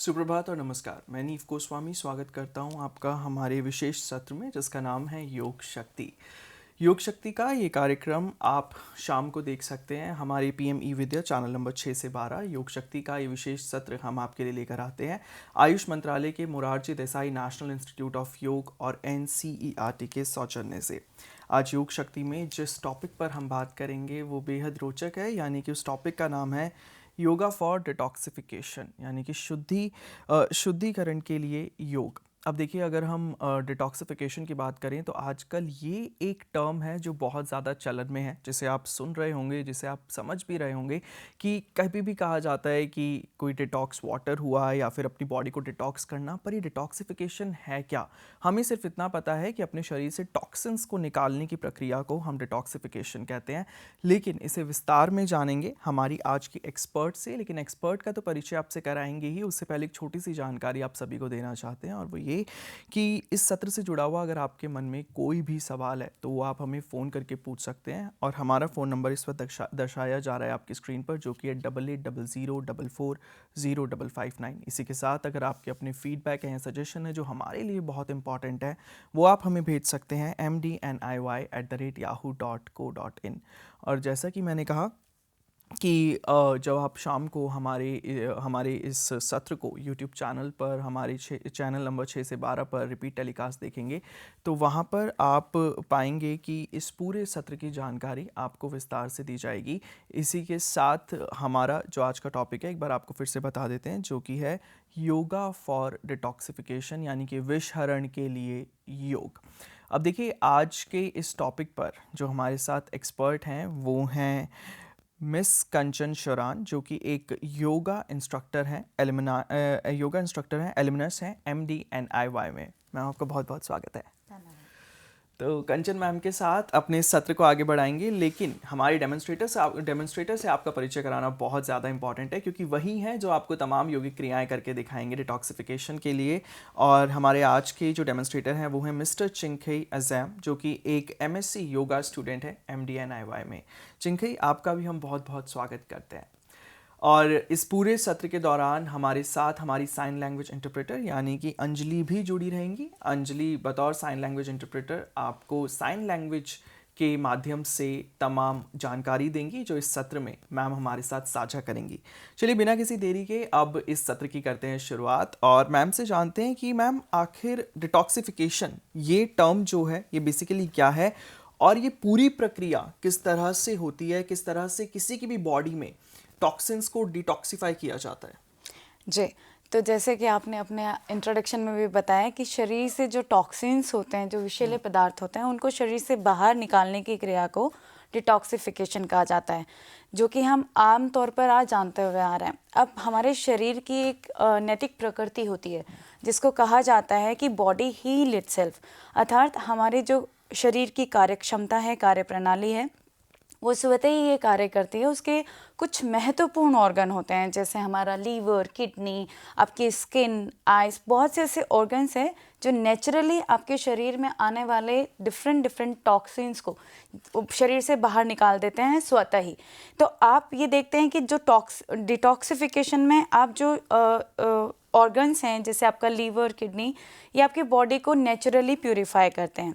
सुप्रभात और नमस्कार। मैं नीव गोस्वामी स्वागत करता हूं आपका हमारे विशेष सत्र में, जिसका नाम है योग शक्ति। योग शक्ति का ये कार्यक्रम आप शाम को देख सकते हैं हमारे पीएम ई विद्या चैनल नंबर 6 से 12। योग शक्ति का ये विशेष सत्र हम आपके लिए लेकर आते हैं आयुष मंत्रालय के Morarji Desai national institute of योग और एनसीईआरटी के सौजन्य से। आज योग शक्ति में जिस टॉपिक पर हम बात करेंगे वो बेहद रोचक है, यानी कि उस टॉपिक का नाम है योगा फॉर डिटॉक्सिफिकेशन, यानी कि शुद्धिकरण के लिए योग। अब देखिए, अगर हम डिटॉक्सिफिकेशन की बात करें तो आजकल ये एक टर्म है जो बहुत ज़्यादा चलन में है, जिसे आप सुन रहे होंगे, जिसे आप समझ भी रहे होंगे कि कभी भी कहा जाता है कि कोई डिटॉक्स वाटर हुआ या फिर अपनी बॉडी को डिटॉक्स करना। पर ये डिटॉक्सिफिकेशन है क्या? हमें सिर्फ इतना पता है कि अपने शरीर से टॉक्सिन्स को निकालने की प्रक्रिया को हम डिटॉक्सिफिकेशन कहते हैं, लेकिन इसे विस्तार में जानेंगे हमारी आज की एक्सपर्ट से। लेकिन एक्सपर्ट का तो परिचय आपसे कराएंगे ही, उससे पहले एक छोटी सी जानकारी आप सभी को देना चाहते हैं, और वो ये कि इस सत्र से जुड़ा हुआ अगर आपके मन में कोई भी सवाल है तो वो आप हमें फ़ोन करके पूछ सकते हैं। और हमारा फ़ोन नंबर इस वक्त दर्शाया जा रहा है आपकी स्क्रीन पर, जो कि है 8800440559। इसी के साथ अगर आपके अपने फीडबैक हैं, सजेशन है जो हमारे लिए बहुत इंपॉर्टेंट है, वो आप हमें भेज सकते हैं mdniy@yahoo.co.in। और जैसा कि मैंने कहा कि जब आप शाम को हमारे इस सत्र को YouTube चैनल पर हमारे चैनल नंबर 6 से 12 पर रिपीट टेलीकास्ट देखेंगे, तो वहाँ पर आप पाएंगे कि इस पूरे सत्र की जानकारी आपको विस्तार से दी जाएगी। इसी के साथ हमारा जो आज का टॉपिक है, एक बार आपको फिर से बता देते हैं, जो कि है योगा फॉर डिटॉक्सिफिकेशन, यानी कि विषहरण के लिए योग। अब देखिए, आज के इस टॉपिक पर जो हमारे साथ एक्सपर्ट हैं वो हैं मिस कंचन शोरान, जो कि एक योगा इंस्ट्रक्टर हैं, एलिमिनस हैं MDNIY में। मैम, आपका बहुत बहुत स्वागत है। तो कंचन मैम के साथ अपने सत्र को आगे बढ़ाएंगे, लेकिन हमारे डेमोन्स्ट्रेटर से आपका परिचय कराना बहुत ज़्यादा इंपॉर्टेंट है, क्योंकि वही हैं जो आपको तमाम योगिक क्रियाएं करके दिखाएंगे डिटॉक्सिफिकेशन के लिए। और हमारे आज के जो डेमोन्स्ट्रेटर हैं वो हैं मिस्टर चिंगखई अजैम, जो कि एक MSc योगा स्टूडेंट है MDNIY में। चिंगखई, आपका भी हम बहुत बहुत स्वागत करते हैं। और इस पूरे सत्र के दौरान हमारे साथ हमारी साइन लैंग्वेज इंटरप्रेटर यानी कि अंजलि भी जुड़ी रहेंगी। अंजलि बतौर साइन लैंग्वेज इंटरप्रेटर आपको साइन लैंग्वेज के माध्यम से तमाम जानकारी देंगी जो इस सत्र में मैम हमारे साथ साझा करेंगी। चलिए, बिना किसी देरी के अब इस सत्र की करते हैं शुरुआत, और मैम से जानते हैं कि मैम, आखिर डिटॉक्सिफिकेशन ये टर्म जो है ये बेसिकली क्या है, और ये पूरी प्रक्रिया किस तरह से होती है, किस तरह से किसी की भी बॉडी में टॉक्सिन्स को डिटॉक्सिफाई किया जाता है। जी, तो जैसे कि आपने अपने इंट्रोडक्शन में भी बताया कि शरीर से जो टॉक्सिन्स होते हैं, जो विषैले पदार्थ होते हैं, उनको शरीर से बाहर निकालने की क्रिया को डिटॉक्सिफिकेशन कहा जाता है, जो कि हम आम तौर पर आज जानते हुए आ रहे हैं। अब हमारे शरीर की एक नैतिक प्रकृति होती है, जिसको कहा जाता है कि बॉडी हील इटसेल्फ, अर्थात हमारे जो शरीर की कार्यक्षमता है, कार्यप्रणाली है, वो स्वतः ही ये कार्य करती है। उसके कुछ महत्वपूर्ण ऑर्गन होते हैं, जैसे हमारा लीवर, किडनी, आपकी स्किन, आइज, बहुत से ऐसे ऑर्गन्स हैं जो नेचुरली आपके शरीर में आने वाले डिफरेंट टॉक्सिन्स को शरीर से बाहर निकाल देते हैं स्वतः ही। तो आप ये देखते हैं कि जो डिटॉक्सिफिकेशन में आप जो ऑर्गन्स हैं, जैसे आपका लीवर, किडनी, ये आपकी बॉडी को नेचुरली प्यूरिफाई करते हैं।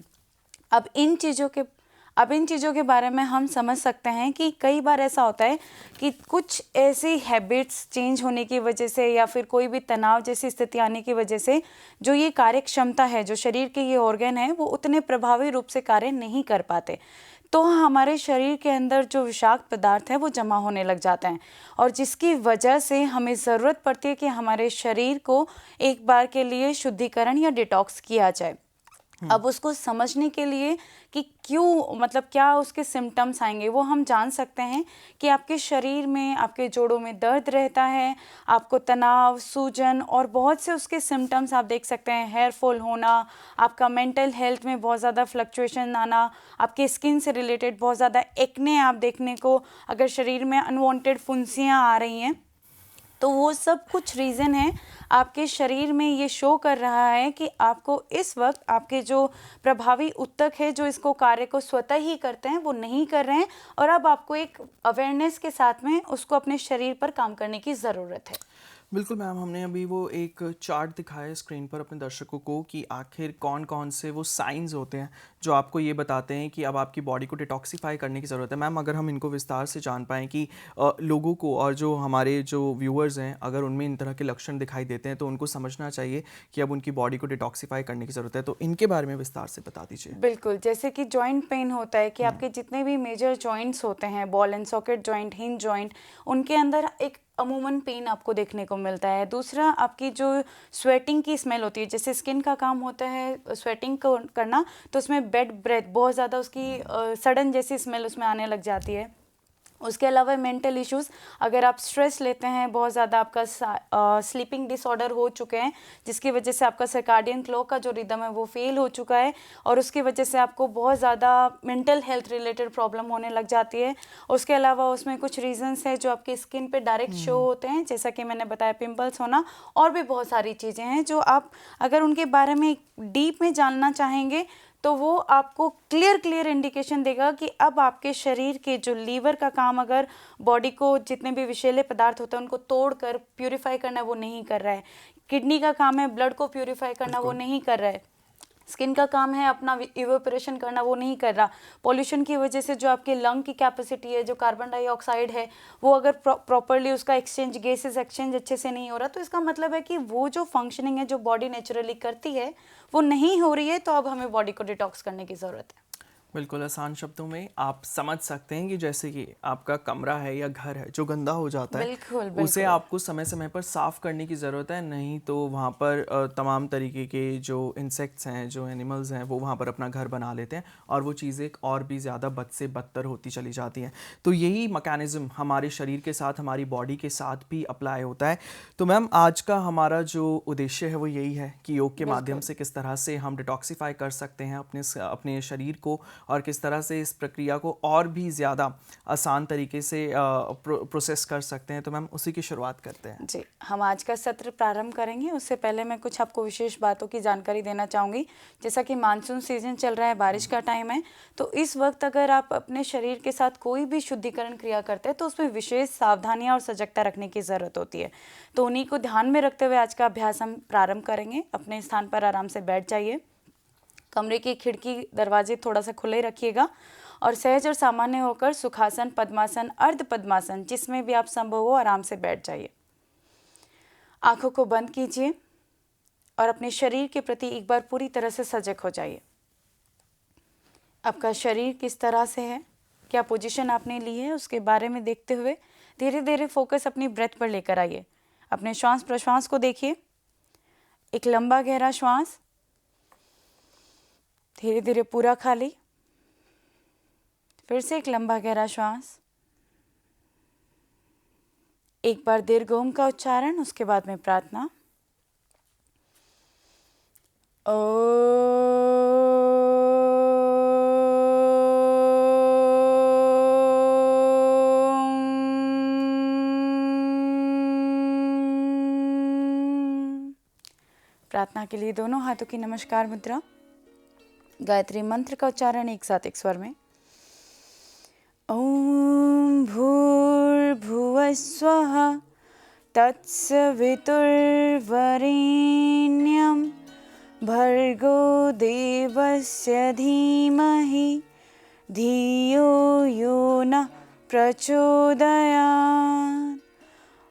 अब इन चीज़ों के बारे में हम समझ सकते हैं कि कई बार ऐसा होता है कि कुछ ऐसी हैबिट्स चेंज होने की वजह से या फिर कोई भी तनाव जैसी स्थिति आने की वजह से जो ये कार्यक्षमता है, जो शरीर के ये ऑर्गन है, वो उतने प्रभावी रूप से कार्य नहीं कर पाते। तो हमारे शरीर के अंदर जो विषाक्त पदार्थ है वो जमा होने लग जाते हैं, और जिसकी वजह से हमें ज़रूरत पड़ती है कि हमारे शरीर को एक बार के लिए शुद्धिकरण या डिटॉक्स किया जाए। अब उसको समझने के लिए कि क्यों, मतलब क्या उसके सिम्टम्स आएंगे, वो हम जान सकते हैं कि आपके शरीर में, आपके जोड़ों में दर्द रहता है, आपको तनाव, सूजन और बहुत से उसके सिम्टम्स आप देख सकते हैं। हेयर फॉल होना, आपका मेंटल हेल्थ में बहुत ज़्यादा फ्लक्चुएशन आना, आपकी स्किन से रिलेटेड बहुत ज़्यादा एक्ने आप देखने को, अगर शरीर में अनवांटेड फुंसियाँ आ रही हैं, तो वो सब कुछ रीज़न है आपके शरीर में ये शो कर रहा है कि आपको इस वक्त आपके जो प्रभावी ऊतक है, जो इसको कार्य को स्वतः ही करते हैं, वो नहीं कर रहे हैं, और अब आपको एक अवेयरनेस के साथ में उसको अपने शरीर पर काम करने की ज़रूरत है। बिल्कुल मैम, हमने अभी वो एक चार्ट दिखाया है स्क्रीन पर अपने दर्शकों को कि आखिर कौन कौन से वो साइंस होते हैं जो आपको ये बताते हैं कि अब आपकी बॉडी को डिटॉक्सिफाई करने की ज़रूरत है। मैम, अगर हम इनको विस्तार से जान पाएँ कि लोगों को और जो हमारे जो व्यूअर्स हैं, अगर उनमें इन तरह के लक्षण दिखाई देते हैं तो उनको समझना चाहिए कि अब उनकी बॉडी को डिटॉक्सिफाई करने की ज़रूरत है। तो इनके बारे में विस्तार से बता दीजिए। बिल्कुल, जैसे कि जॉइंट पेन होता है कि आपके जितने भी मेजर जॉइंट्स होते हैं, ball and socket joint, hinge joint, उनके अंदर एक अमूमन पेन आपको देखने को मिलता है। दूसरा, आपकी जो स्वेटिंग की स्मेल होती है, जैसे स्किन का काम होता है स्वेटिंग को करना, तो उसमें बेड ब्रेथ बहुत ज़्यादा उसकी सडन जैसी स्मेल उसमें आने लग जाती है। उसके अलावा मेंटल इश्यूज़, अगर आप स्ट्रेस लेते हैं बहुत ज़्यादा, आपका स्लीपिंग डिसऑर्डर हो चुके हैं जिसकी वजह से आपका सर्काडियन क्लॉक का जो रिदम है वो फेल हो चुका है और उसकी वजह से आपको बहुत ज़्यादा मेंटल हेल्थ रिलेटेड प्रॉब्लम होने लग जाती है। उसके अलावा उसमें कुछ रीजंस हैं जो आपकी स्किन पे डायरेक्ट शो होते हैं, जैसा कि मैंने बताया पिंपल्स होना, और भी बहुत सारी चीज़ें हैं जो आप अगर उनके बारे में डीप में जानना चाहेंगे तो वो आपको क्लियर इंडिकेशन देगा कि अब आपके शरीर के जो लीवर का काम, अगर बॉडी को जितने भी विषैले पदार्थ होते हैं उनको तोड़कर प्यूरिफाई करना वो नहीं कर रहा है। किडनी का काम है ब्लड को प्यूरिफाई करना, वो नहीं कर रहा है। स्किन का काम है अपना इवेपोरेशन करना, वो नहीं कर रहा। पॉल्यूशन की वजह से जो आपके लंग की कैपेसिटी है, जो कार्बन डाइऑक्साइड है, वो अगर प्रॉपरली उसका एक्सचेंज, गैसेस एक्सचेंज अच्छे से नहीं हो रहा, तो इसका मतलब है कि वो जो फंक्शनिंग है जो बॉडी नेचुरली करती है वो नहीं हो रही है। तो अब हमें बॉडी को डिटॉक्स करने की ज़रूरत है। बिल्कुल आसान शब्दों में आप समझ सकते हैं कि जैसे कि आपका कमरा है या घर है जो गंदा हो जाता है, बिल्कुल उसे बिल्कुल आपको समय समय पर साफ़ करने की ज़रूरत है। नहीं तो वहाँ पर तमाम तरीके के जो इंसेक्ट्स हैं, जो एनिमल्स हैं, वो वहाँ पर अपना घर बना लेते हैं और वो चीज़ें और भी ज़्यादा बद से बदतर होती चली जाती हैं। तो यही मैकेनिज़्म हमारे शरीर के साथ, हमारी बॉडी के साथ भी अप्लाई होता है। तो मैम, आज का हमारा जो उद्देश्य है वो यही है कि योग के माध्यम बिल्कुल से किस तरह से हम डिटॉक्सिफाई कर सकते हैं अपने शरीर को और किस तरह से इस प्रक्रिया को और भी ज़्यादा आसान तरीके से प्रोसेस कर सकते हैं। तो मैम, उसी की शुरुआत करते हैं। जी, हम आज का सत्र प्रारंभ करेंगे। उससे पहले मैं कुछ आपको विशेष बातों की जानकारी देना चाहूँगी। जैसा कि मानसून सीजन चल रहा है, बारिश का टाइम है, तो इस वक्त अगर आप अपने शरीर के साथ कोई भी शुद्धिकरण क्रिया करते हैं तो उसमें विशेष सावधानियाँ और सजगता रखने की ज़रूरत होती है। तो उन्हीं को ध्यान में रखते हुए आज का अभ्यास हम प्रारंभ करेंगे। अपने स्थान पर आराम से बैठ जाइए। कमरे की खिड़की दरवाजे थोड़ा सा खुले रखिएगा और सहज और सामान्य होकर सुखासन, पद्मासन, अर्ध पद्मासन, जिसमें भी आप संभव हो आराम से बैठ जाइए। आंखों को बंद कीजिए और अपने शरीर के प्रति एक बार पूरी तरह से सजग हो जाइए। आपका शरीर किस तरह से है, क्या पोजीशन आपने ली है, उसके बारे में देखते हुए धीरे धीरे फोकस अपनी ब्रेथ पर लेकर आइए। अपने श्वास प्रश्वास को देखिए। एक लंबा गहरा श्वास, धीरे धीरे पूरा खाली, फिर से एक लंबा गहरा श्वास, एक बार दीर्घ ओम का उच्चारण, उसके बाद में प्रार्थना। प्रार्थना के लिए दोनों हाथों की नमस्कार मुद्रा। गायत्री मंत्र का उच्चारण एक साथ एक स्वर में। ओम भूर्भुवः स्वः तत्सवितुर्वरेण्यं भर्गो देवस्य धीमहि धियो यो नः प्रचोदयात्।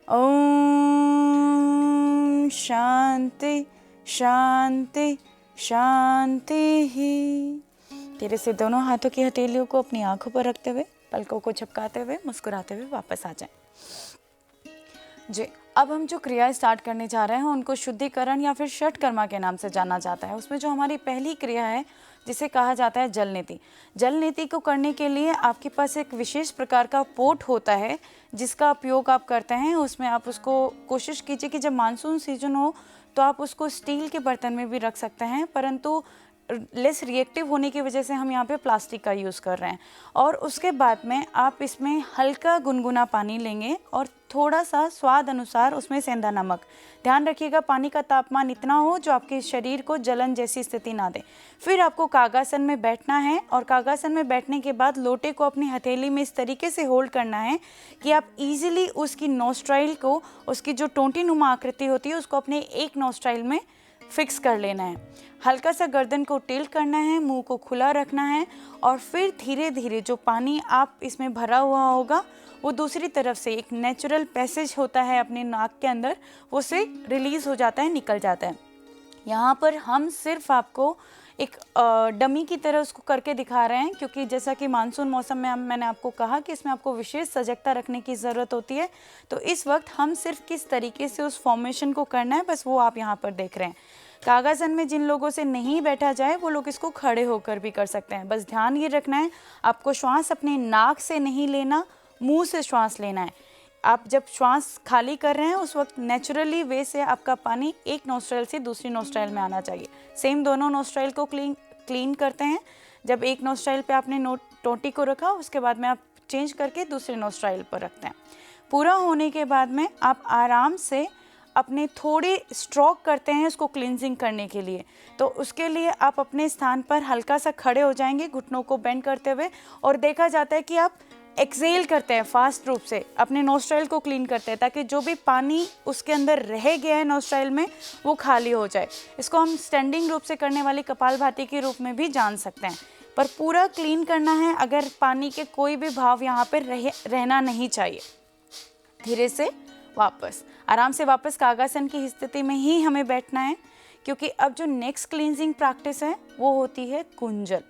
ओम शांति शांति शांति ही। धीरे से दोनों हाथों की हथेलियों को अपनी आंखों पर रखते हुए, पलकों को झपकाते हुए, मुस्कुराते हुए वापस आ जाएं। जी, अब हम जो क्रिया स्टार्ट करने जा रहे हैं उनको शुद्धिकरण या फिर षटकर्मा के नाम से जाना जाता है। उसमें जो हमारी पहली क्रिया है जिसे कहा जाता है जल नीति। जल नीति को करने के लिए आपके पास एक विशेष प्रकार का पोट होता है जिसका उपयोग आप करते हैं। उसमें आप उसको कोशिश कीजिए कि जब मानसून सीजन हो तो आप उसको स्टील के बर्तन में भी रख सकते हैं, परंतु लेस रिएक्टिव होने की वजह से हम यहाँ पे प्लास्टिक का यूज़ कर रहे हैं। और उसके बाद में आप इसमें हल्का गुनगुना पानी लेंगे और थोड़ा सा स्वाद अनुसार उसमें सेंधा नमक। ध्यान रखिएगा पानी का तापमान इतना हो जो आपके शरीर को जलन जैसी स्थिति ना दे। फिर आपको कागासन में बैठना है और कागासन में बैठने के बाद लोटे को अपनी हथेली में इस तरीके से होल्ड करना है कि आप इजीली उसकी नोस्ट्राइल को, उसकी जो टोंटी नुमा आकृति होती है उसको अपने एक नोस्ट्राइल में फिक्स कर लेना है। हल्का सा गर्दन को टिल्ट करना है, मुंह को खुला रखना है और फिर धीरे धीरे जो पानी आप इसमें भरा हुआ होगा वो दूसरी तरफ से एक नेचुरल पैसेज होता है अपने नाक के अंदर, वो से रिलीज़ हो जाता है, निकल जाता है। यहाँ पर हम सिर्फ आपको एक डमी की तरह उसको करके दिखा रहे हैं, क्योंकि जैसा कि मानसून मौसम में मैंने आपको कहा कि इसमें आपको विशेष सजगता रखने की ज़रूरत होती है। तो इस वक्त हम सिर्फ किस तरीके से उस फॉर्मेशन को करना है बस वो आप यहाँ पर देख रहे हैं। कागासन में जिन लोगों से नहीं बैठा जाए वो लोग इसको खड़े होकर भी कर सकते हैं। बस ध्यान ये रखना है आपको श्वास अपने नाक से नहीं लेना, मुंह से श्वास लेना है। आप जब श्वास खाली कर रहे हैं उस वक्त नेचुरली वे से आपका पानी एक नोस्ट्रल से दूसरी नोस्ट्रल में आना चाहिए। सेम दोनों नोस्ट्रल को क्लीन करते हैं। जब एक नोस्ट्रल पे आपने टोटी को रखा उसके बाद में आप चेंज करके दूसरे नोस्ट्रल पर रखते हैं। पूरा होने के बाद में आप आराम से अपने थोड़े स्ट्रोक करते हैं उसको क्लींजिंग करने के लिए। तो उसके लिए आप अपने स्थान पर हल्का सा खड़े हो जाएंगे घुटनों को बेंड करते हुए, और देखा जाता है कि आप एक्सेल करते हैं फास्ट रूप से, अपने नोस्ट्राइल को क्लीन करते हैं ताकि जो भी पानी उसके अंदर रह गया है नोस्ट्राइल में वो खाली हो जाए। इसको हम स्टैंडिंग रूप से करने वाली कपालभाति के रूप में भी जान सकते हैं, पर पूरा क्लीन करना है। अगर पानी के कोई भी भाव यहाँ पर रहना नहीं चाहिए। धीरे से आराम से वापस कागासन की स्थिति में ही हमें बैठना है, क्योंकि अब जो नेक्स्ट क्लींजिंग प्रैक्टिस है वो होती है कुंजल।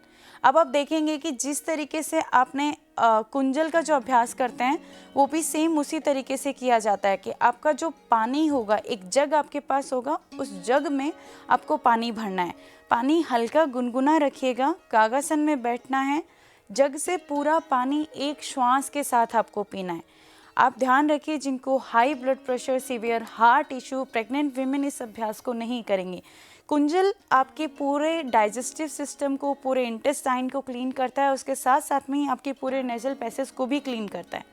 अब आप देखेंगे कि जिस तरीके से आपने कुंजल का जो अभ्यास करते हैं वो भी सेम उसी तरीके से किया जाता है कि आपका जो पानी होगा, एक जग आपके पास होगा, उस जग में आपको पानी भरना है। पानी हल्का गुनगुना रखिएगा, कागासन में बैठना है, जग से पूरा पानी एक श्वास के साथ आपको पीना है। आप ध्यान रखिए जिनको high blood pressure, severe heart issue, pregnant women इस अभ्यास को नहीं करेंगे। कुंजल आपके पूरे डाइजेस्टिव सिस्टम को, पूरे इंटेस्टाइन को क्लीन करता है, उसके साथ साथ में ही आपके पूरे नेजल पैसेज को भी क्लीन करता है।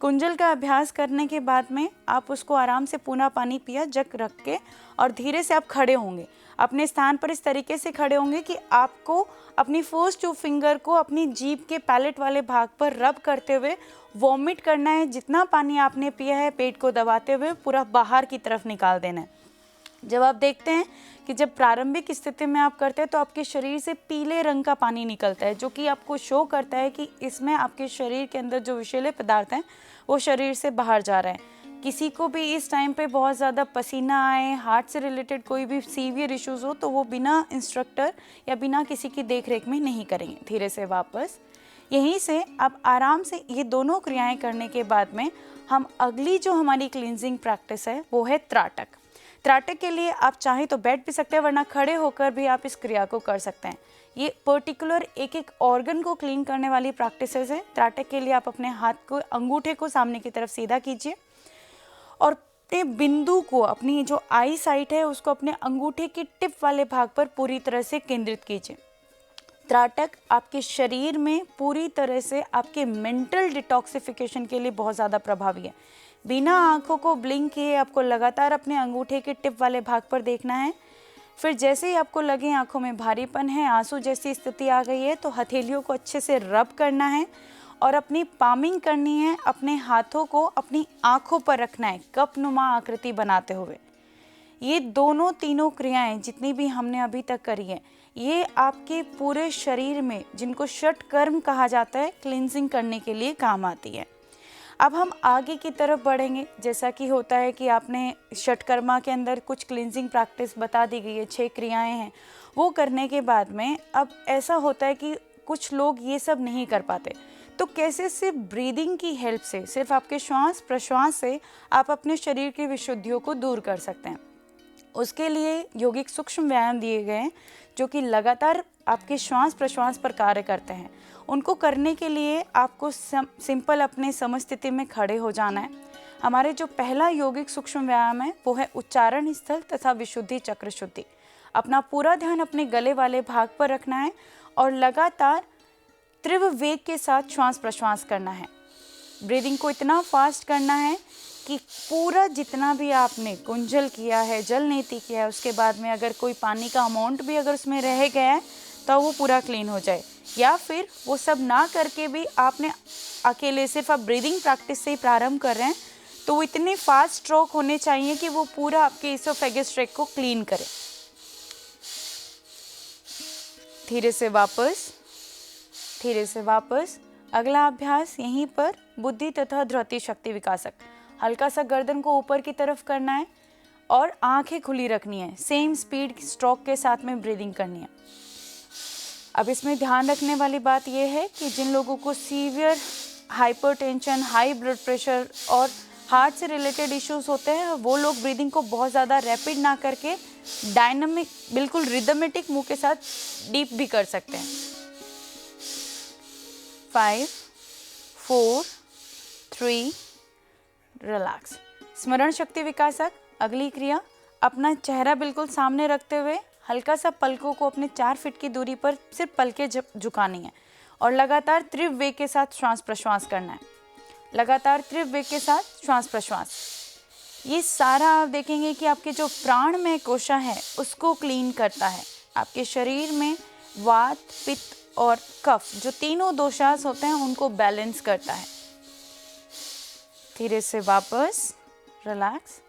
कुंजल का अभ्यास करने के बाद में आप उसको आराम से पुनः पानी पिया जग रख के, और धीरे से आप खड़े होंगे अपने स्थान पर। इस तरीके से खड़े होंगे कि आपको अपनी फर्स्ट 2 फिंगर को अपनी जीभ के पैलेट वाले भाग पर रब करते हुए वॉमिट करना है। जितना पानी आपने पिया है पेट को दबाते हुए पूरा बाहर की तरफ निकाल देना है। जब आप देखते हैं कि जब प्रारंभिक स्थिति में आप करते हैं तो आपके शरीर से पीले रंग का पानी निकलता है, जो कि आपको शो करता है कि इसमें आपके शरीर के अंदर जो विषैले पदार्थ हैं वो शरीर से बाहर जा रहे हैं। किसी को भी इस टाइम पे बहुत ज़्यादा पसीना आए, हार्ट से रिलेटेड कोई भी सीवियर इश्यूज़ हो, तो वो बिना इंस्ट्रक्टर या बिना किसी की देखरेख में नहीं करेंगे। धीरे से वापस यहीं से आप आराम से ये दोनों क्रियाएं करने के बाद में हम अगली जो हमारी क्लींजिंग प्रैक्टिस है वो है त्राटक। त्राटक के लिए आप चाहे तो बैठ भी सकते हैं, वरना खड़े होकर भी आप इस क्रिया को कर सकते हैं। ये पर्टिकुलर एक एक ऑर्गन को क्लीन करने वाली प्रैक्टिसेस है। त्राटक के लिए आप अपने हाथ को, अंगूठे को सामने की तरफ सीधा कीजिए और अपने बिंदु को, अपनी जो आई साइट है उसको अपने अंगूठे की टिप वाले भाग पर पूरी तरह से केंद्रित कीजिए। त्राटक आपके शरीर में पूरी तरह से आपके मेंटल डिटॉक्सिफिकेशन के लिए बहुत ज़्यादा प्रभावी है। बिना आंखों को ब्लिंक किए आपको लगातार अपने अंगूठे के टिप वाले भाग पर देखना है। फिर जैसे ही आपको लगे आंखों में भारीपन है, आंसू जैसी स्थिति आ गई है, तो हथेलियों को अच्छे से रब करना है और अपनी पामिंग करनी है। अपने हाथों को अपनी आंखों पर रखना है कपनुमा आकृति बनाते हुए। ये दोनों तीनों क्रियाएं जितनी भी हमने अभी तक करी है, ये आपके पूरे शरीर में, जिनको षट कर्म कहा जाता है, क्लींजिंग करने के लिए काम आती है। अब हम आगे की तरफ बढ़ेंगे। जैसा कि होता है कि आपने षटकर्मा के अंदर कुछ क्लींजिंग प्रैक्टिस बता दी गई है, 6 क्रियाएं हैं, वो करने के बाद में अब ऐसा होता है कि कुछ लोग ये सब नहीं कर पाते। तो कैसे सिर्फ ब्रीदिंग की हेल्प से, सिर्फ आपके श्वास प्रश्वास से आप अपने शरीर की विशुद्धियों को दूर कर सकते हैं। उसके लिए यौगिक सूक्ष्म व्यायाम दिए गए हैं जो कि लगातार आपके श्वास प्रश्वास पर कार्य करते हैं। उनको करने के लिए आपको सिंपल अपने समस्थिति में खड़े हो जाना है। हमारे जो पहला यौगिक सूक्ष्म व्यायाम है वो है उच्चारण स्थल तथा विशुद्धि चक्र शुद्धि। अपना पूरा ध्यान अपने गले वाले भाग पर रखना है और लगातार तीव्र वेग के साथ श्वास प्रश्वास करना है। ब्रीदिंग को इतना फास्ट करना है कि पूरा जितना भी आपने गुंजल किया है, जल नीति किया है, उसके बाद में अगर कोई पानी का अमाउंट भी अगर उसमें रह गया है तो वो पूरा क्लीन हो जाए। या फिर वो सब ना करके भी आपने अकेले सिर्फ आप ब्रीदिंग प्रैक्टिस से ही प्रारंभ कर रहे हैं तो वो इतने फास्ट स्ट्रोक होने चाहिए कि वो पूरा आपके इसोफेगस ट्रैक्ट को क्लीन करे। धीरे से वापस अगला अभ्यास यहीं पर बुद्धि तथा धृति शक्ति विकासक। हल्का सा गर्दन को ऊपर की तरफ करना है और आंखें खुली रखनी है। सेम स्पीड स्ट्रोक के साथ में ब्रीदिंग करनी है। अब इसमें ध्यान रखने वाली बात यह है कि जिन लोगों को severe hypertension, high blood pressure और हार्ट से रिलेटेड इश्यूज होते हैं वो लोग ब्रीदिंग को बहुत ज़्यादा रैपिड ना करके डायनामिक, बिल्कुल रिदमेटिक मुंह के साथ डीप भी कर सकते हैं। 5, 4, 3, रिलैक्स। स्मरण शक्ति विकासक अगली क्रिया, अपना चेहरा बिल्कुल सामने रखते हुए हल्का सा पलकों को अपने 4 फीट की दूरी पर सिर्फ पलकें झुकानी है और लगातार तीव्र वेग के साथ श्वास प्रश्वास करना है। लगातार तीव्र वेग के साथ श्वास प्रश्वास। ये सारा आप देखेंगे कि आपके जो प्राणमय कोशा है उसको क्लीन करता है। आपके शरीर में वात, पित्त और कफ जो तीनों दोषास होते हैं उनको बैलेंस करता है। धीरे से वापस रिलैक्स।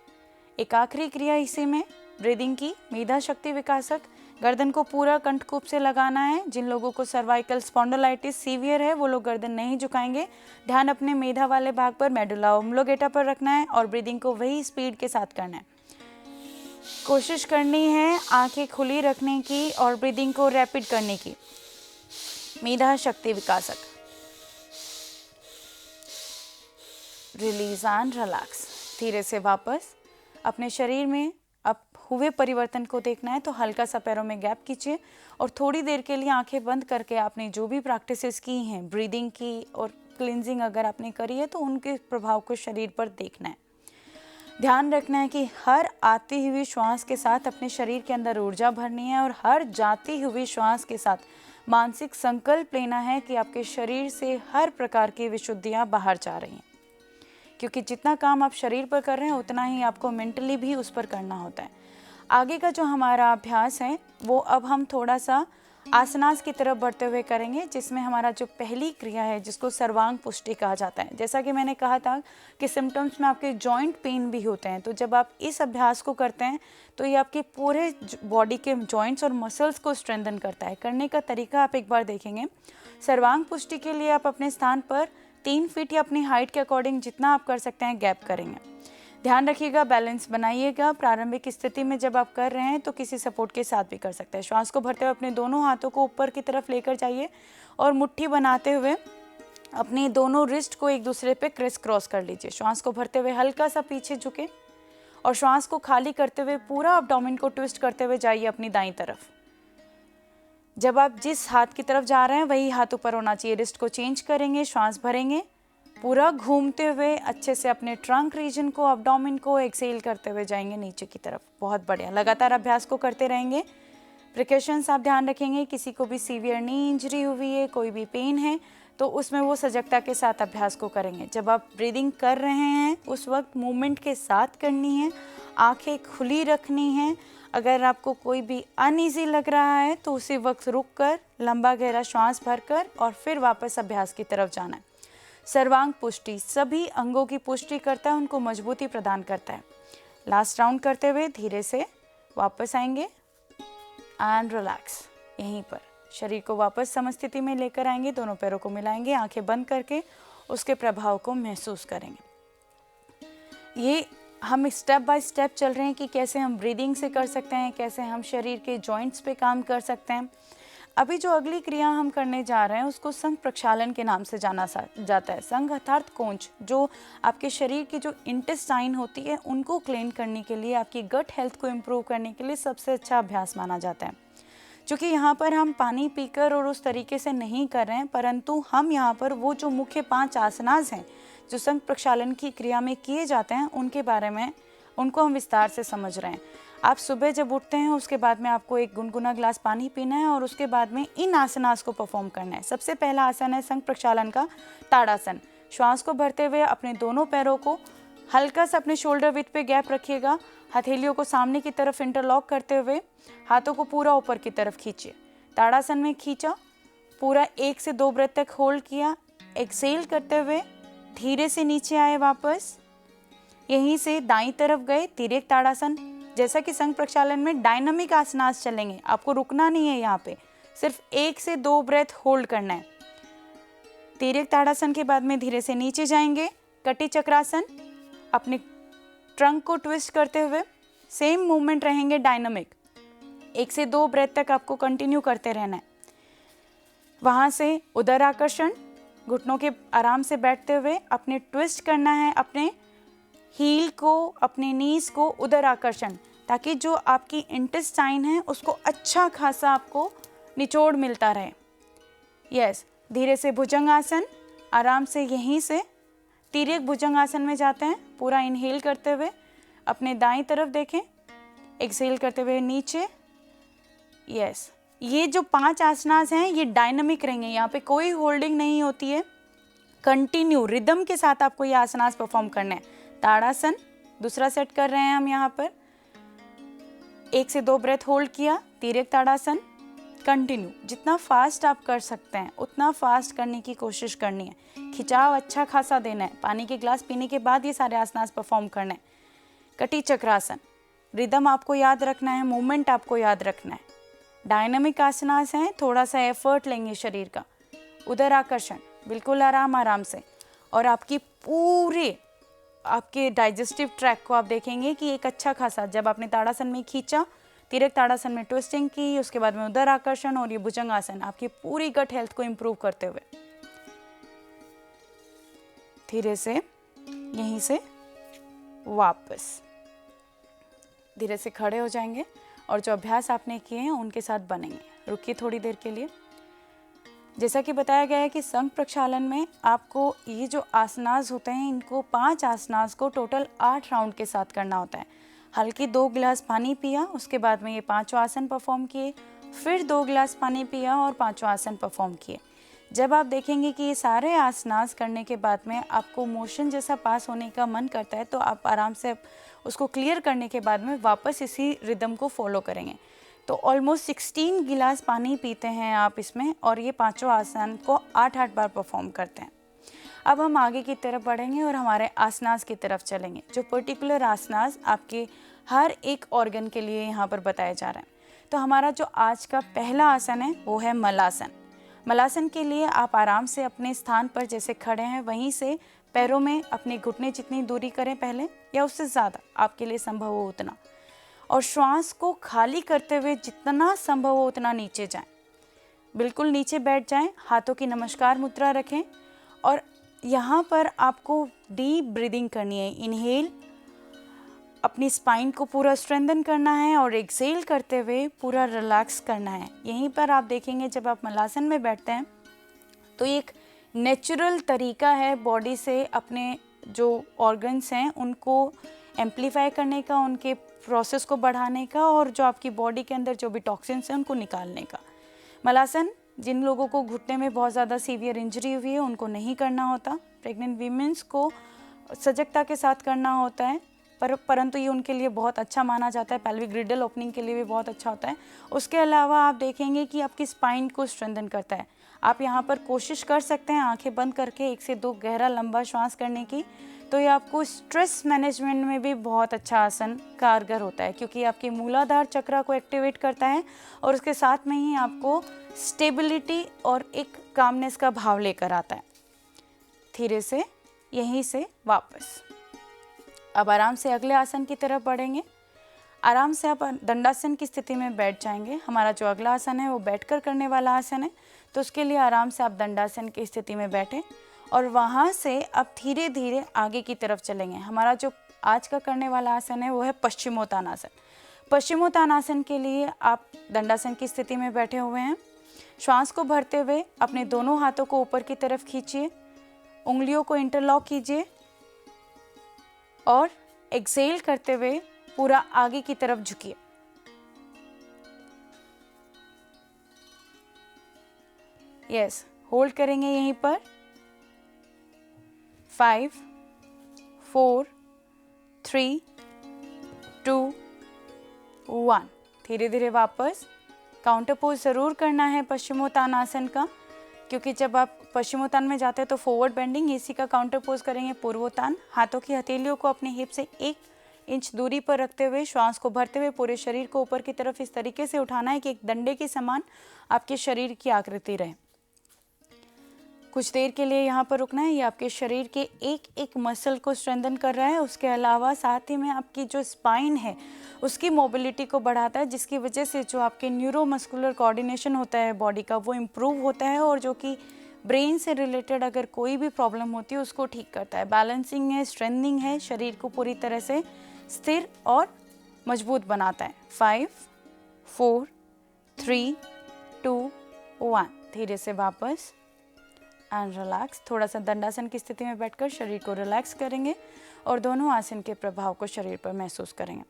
एक आखिरी क्रिया इसी में ब्रीदिंग की, मेधा शक्ति विकासक। गर्दन को पूरा कंठकूप से लगाना है। जिन लोगों को सर्वाइकल स्पॉन्डिलाइटिस सीवियर है वो लोग गर्दन नहीं झुकाएंगे। ध्यान अपने मेधा वाले भाग पर, मेडुला ओब्लोंगेटा पर रखना है और ब्रीदिंग को वही स्पीड के साथ करना है। कोशिश करनी है आंखें खुली रखने की और ब्रीदिंग को रैपिड करने की। मेधा शक्ति विकासक। Release and relax. धीरे से वापस अपने शरीर में अब हुए परिवर्तन को देखना है तो हल्का सा पैरों में गैप कीजिए और थोड़ी देर के लिए आंखें बंद करके आपने जो भी प्रैक्टिसेस की हैं, ब्रीदिंग की और क्लिनजिंग अगर आपने करी है तो उनके प्रभाव को शरीर पर देखना है। ध्यान रखना है कि हर आती हुई श्वास के साथ अपने शरीर के अंदर ऊर्जा भरनी है और हर जाती हुई श्वास के साथ मानसिक संकल्प लेना है कि आपके शरीर से हर प्रकार की विशुद्धियाँ बाहर जा रही हैं, क्योंकि जितना काम आप शरीर पर कर रहे हैं उतना ही आपको मेंटली भी उस पर करना होता है। आगे का जो हमारा अभ्यास है वो अब हम थोड़ा सा आसनास की तरफ बढ़ते हुए करेंगे, जिसमें हमारा जो पहली क्रिया है जिसको सर्वांग पुष्टि कहा जाता है। जैसा कि मैंने कहा था कि सिम्टम्स में आपके जॉइंट पेन भी होते हैं, तो जब आप इस अभ्यास को करते हैं तो ये आपके पूरे बॉडी के जॉइंट्स और मसल्स को स्ट्रेंथन करता है। करने का तरीका आप एक बार देखेंगे। सर्वांग पुष्टि के लिए आप अपने स्थान पर 3 फीट या अपनी हाइट के अकॉर्डिंग जितना आप कर सकते हैं गैप करेंगे। ध्यान रखिएगा, बैलेंस बनाइएगा। प्रारंभिक स्थिति में जब आप कर रहे हैं तो किसी सपोर्ट के साथ भी कर सकते हैं। श्वास को भरते हुए अपने दोनों हाथों को ऊपर की तरफ लेकर जाइए और मुट्ठी बनाते हुए अपने दोनों रिस्ट को एक दूसरे पे क्रिस क्रॉस कर लीजिए। श्वास को भरते हुए हल्का सा पीछे झुके और श्वास को खाली करते हुए पूरा एब्डोमेन को ट्विस्ट करते हुए जाइए अपनी दाईं तरफ। जब आप जिस हाथ की तरफ जा रहे हैं वही हाथ ऊपर होना चाहिए। रिस्ट को चेंज करेंगे, श्वास भरेंगे, पूरा घूमते हुए अच्छे से अपने ट्रंक रीजन को, एब्डोमेन को एक्सेल करते हुए जाएंगे नीचे की तरफ। बहुत बढ़िया, लगातार अभ्यास को करते रहेंगे। प्रिकॉशंस आप ध्यान रखेंगे, किसी को भी सीवियर नी इंजरी हुई है, कोई भी पेन है तो उसमें वो सजगता के साथ अभ्यास को करेंगे। जब आप ब्रीदिंग कर रहे हैं उस वक्त मूवमेंट के साथ करनी है, आंखें खुली रखनी है। अगर आपको कोई भी अनईजी लग रहा है तो उसी वक्त रुक कर लंबा गहरा श्वास भरकर और फिर वापस अभ्यास की तरफ जाना है। सर्वांग पुष्टि सभी अंगों की पुष्टि करता है, उनको मजबूती प्रदान करता है। लास्ट राउंड करते हुए धीरे से वापस आएंगे एंड रिलैक्स। यहीं पर शरीर को वापस समस्थिति में लेकर आएंगे, दोनों पैरों को मिलाएंगे, आंखें बंद करके उसके प्रभाव को महसूस करेंगे। ये हम स्टेप बाय स्टेप चल रहे हैं कि कैसे हम ब्रीदिंग से कर सकते हैं, कैसे हम शरीर के जॉइंट्स पे काम कर सकते हैं। अभी जो अगली क्रिया हम करने जा रहे हैं उसको संघ प्रक्षालन के नाम से जाना जाता है। संघ अर्थात कोंच, जो आपके शरीर की जो इंटेस्टाइन होती है उनको क्लीन करने के लिए, आपकी गट हेल्थ को इम्प्रूव करने के लिए सबसे अच्छा अभ्यास माना जाता है। क्योंकि यहाँ पर हम पानी पीकर और उस तरीके से नहीं कर रहे हैं, परंतु हम यहाँ पर वो जो मुख्य 5 आसनास हैं जो संघ प्रक्षालन की क्रिया में किए जाते हैं उनके बारे में, उनको हम विस्तार से समझ रहे हैं। आप सुबह जब उठते हैं उसके बाद में आपको एक गुनगुना ग्लास पानी पीना है और उसके बाद में इन आसनास को परफॉर्म करना है। सबसे पहला आसन है संघ प्रक्षालन का ताड़ासन। श्वास को भरते हुए अपने दोनों पैरों को हल्का सा अपने शोल्डर विड्थ पे गैप रखिएगा। हथेलियों को सामने की तरफ इंटरलॉक करते हुए हाथों को पूरा ऊपर की तरफ खींचिए। ताड़ासन में खींचा, पूरा 1 से 2 ब्रेथ तक होल्ड किया। एक्सेल करते हुए धीरे से नीचे आए वापस, यहीं से दाईं तरफ गए, तिर्यक ताड़ासन। जैसा कि संघ प्रक्षालन में डायनामिक आसनास चलेंगे, आपको रुकना नहीं है, यहाँ पे सिर्फ 1 से 2 ब्रेथ होल्ड करना है। तिर्यक ताड़ासन के बाद में धीरे से नीचे जाएंगे, कटी चक्रासन। अपने ट्रंक को ट्विस्ट करते हुए सेम मूवमेंट रहेंगे डायनामिक। 1 से 2 ब्रेथ तक आपको कंटिन्यू करते रहना है। वहाँ से उदर आकर्षण, घुटनों के आराम से बैठते हुए अपने ट्विस्ट करना है अपने हील को, अपने नीज को उदर आकर्षण, ताकि जो आपकी इंटेस्टाइन है उसको अच्छा खासा आपको निचोड़ मिलता रहे। यस, धीरे से भुजंगासन, आराम से यहीं से तिर्यक भुजंगासन में जाते हैं। पूरा इनहेल करते हुए अपने दाईं तरफ देखें, एक्सहेल करते हुए नीचे। यस, ये जो 5 आसनास हैं ये डायनामिक रहेंगे, यहाँ पे कोई होल्डिंग नहीं होती है। कंटिन्यू रिदम के साथ आपको ये आसनास परफॉर्म करना है। ताड़ासन दूसरा सेट कर रहे हैं हम यहाँ पर। 1 से 2 ब्रेथ होल्ड किया, तिर्यक ताड़ासन कंटिन्यू। जितना फास्ट आप कर सकते हैं उतना फास्ट करने की कोशिश करनी है। खिंचाव अच्छा खासा देना है। पानी के ग्लास पीने के बाद ये सारे आसनास परफॉर्म करने हैं। कटी चक्रासन, रिदम आपको याद रखना है, मूवमेंट आपको याद रखना है। डायनामिक आसनास हैं, थोड़ा सा एफर्ट लेंगे शरीर का। उदर आकर्षण बिल्कुल आराम आराम से, और आपकी पूरे आपके डाइजेस्टिव ट्रैक को आप देखेंगे कि एक अच्छा खासा, जब आपने ताड़ासन में खींचा, तिर्यक ताड़ासन में ट्विस्टिंग की, उसके बाद में उदर आकर्षण और ये भुजंगासन, आपकी पूरी गट हेल्थ को इंप्रूव करते हुए धीरे से यहीं से वापस धीरे से खड़े हो जाएंगे और जो अभ्यास आपने किए हैं उनके साथ बनेंगे। रुकिए थोड़ी देर के लिए। जैसा कि बताया गया है कि संघ प्रक्षालन में आपको ये जो आसनास होते हैं, इनको 5 आसनास को टोटल 8 राउंड के साथ करना होता है। हल्की 2 गिलास पानी पिया, उसके बाद में ये 5 आसन परफॉर्म किए, फिर 2 गिलास पानी पिया और 5 आसन परफॉर्म किए। जब आप देखेंगे कि ये सारे आसनास करने के बाद में आपको मोशन जैसा पास होने का मन करता है, तो आप आराम से उसको क्लियर करने के बाद में वापस इसी रिदम को फॉलो करेंगे। तो ऑलमोस्ट 16 गिलास पानी पीते हैं आप इसमें, और ये 5 आसन को 8-8 बार परफॉर्म करते हैं। अब हम आगे की तरफ बढ़ेंगे और हमारे आसनास की तरफ चलेंगे, जो पर्टिकुलर आसनास आपके हर एक ऑर्गन के लिए यहाँ पर बताए जा रहे हैं। तो हमारा जो आज का पहला आसन है वो है मलासन। मलासन के लिए आप आराम से अपने स्थान पर जैसे खड़े हैं वहीं से पैरों में अपने घुटने जितनी दूरी करें पहले, या उससे ज़्यादा आपके लिए संभव हो उतना, और श्वास को खाली करते हुए जितना संभव हो उतना नीचे जाएं। बिल्कुल नीचे बैठ जाएं, हाथों की नमस्कार मुद्रा रखें, और यहाँ पर आपको डीप ब्रीदिंग करनी है। इनहेल, अपनी स्पाइन को पूरा स्ट्रेंथन करना है, और एक्सेल करते हुए पूरा रिलैक्स करना है। यहीं पर आप देखेंगे जब आप मलासन में बैठते हैं तो ये एक नेचुरल तरीका है बॉडी से अपने जो ऑर्गन्स हैं उनको एम्पलीफाई करने का, उनके प्रोसेस को बढ़ाने का, और जो आपकी बॉडी के अंदर जो भी टॉक्सिन्स हैं उनको निकालने का। मलासन जिन लोगों को घुटने में बहुत ज़्यादा सीवियर इंजरी हुई है उनको नहीं करना होता। प्रेग्नेंट वीमेंस को सजगता के साथ करना होता है, परंतु ये उनके लिए बहुत अच्छा माना जाता है। पेल्विक ग्रिडल ओपनिंग के लिए भी बहुत अच्छा होता है। उसके अलावा आप देखेंगे कि आपकी स्पाइन को स्ट्रेंथन करता है। आप यहाँ पर कोशिश कर सकते हैं आंखें बंद करके 1 से 2 गहरा लंबा श्वास करने की, तो ये आपको स्ट्रेस मैनेजमेंट में भी बहुत अच्छा आसन कारगर होता है, क्योंकि आपके मूलाधार चक्र को एक्टिवेट करता है और उसके साथ में ही आपको स्टेबिलिटी और एक कामनेस का भाव लेकर आता है। धीरे से यहीं से वापस अब आराम से अगले आसन की तरफ बढ़ेंगे। आराम से आप दंडासन की स्थिति में बैठ जाएंगे। हमारा जो अगला आसन है वो बैठकर करने वाला आसन है, तो उसके लिए आराम से आप दंडासन की स्थिति में बैठें और वहाँ से आप धीरे धीरे आगे की तरफ चलेंगे। हमारा जो आज का करने वाला आसन है वो है पश्चिमोत्तानासन। पश्चिमोत्तानासन के लिए आप दंडासन की स्थिति में बैठे हुए हैं। श्वास को भरते हुए अपने दोनों हाथों को ऊपर की तरफ खींचिए, उंगलियों को इंटरलॉक कीजिए और एक्सेल करते हुए पूरा आगे की तरफ झुकिए। यस, होल्ड करेंगे यहीं पर। 5 4 3 2 1। धीरे धीरे वापस। काउंटर पोज ज़रूर करना है पश्चिमोत्तानासन का, क्योंकि जब आप पश्चिमोत्तान में जाते हैं तो फॉरवर्ड बेंडिंग, इसी का काउंटर पोज करेंगे पूर्वोत्तान। हाथों की हथेलियों को अपने हिप से 1 इंच दूरी पर रखते हुए श्वास को भरते हुए पूरे शरीर को ऊपर की तरफ इस तरीके से उठाना है कि एक डंडे के समान आपके शरीर की आकृति रहे। कुछ देर के लिए यहाँ पर रुकना है। ये आपके शरीर के एक एक मसल को स्ट्रेंथन कर रहा है। उसके अलावा साथ ही में आपकी जो स्पाइन है उसकी मोबिलिटी को बढ़ाता है, जिसकी वजह से जो आपके न्यूरोमस्कुलर कोऑर्डिनेशन होता है बॉडी का वो इम्प्रूव होता है, और जो कि ब्रेन से रिलेटेड अगर कोई भी प्रॉब्लम होती है उसको ठीक करता है। बैलेंसिंग है, स्ट्रेंथनिंग है, शरीर को पूरी तरह से स्थिर और मजबूत बनाता है। 5 4 3 2 1। धीरे से वापस एंड रिलैक्स। थोड़ा सा दंडासन की स्थिति में बैठकर शरीर को रिलैक्स करेंगे और दोनों आसन के प्रभाव को शरीर पर महसूस करेंगे।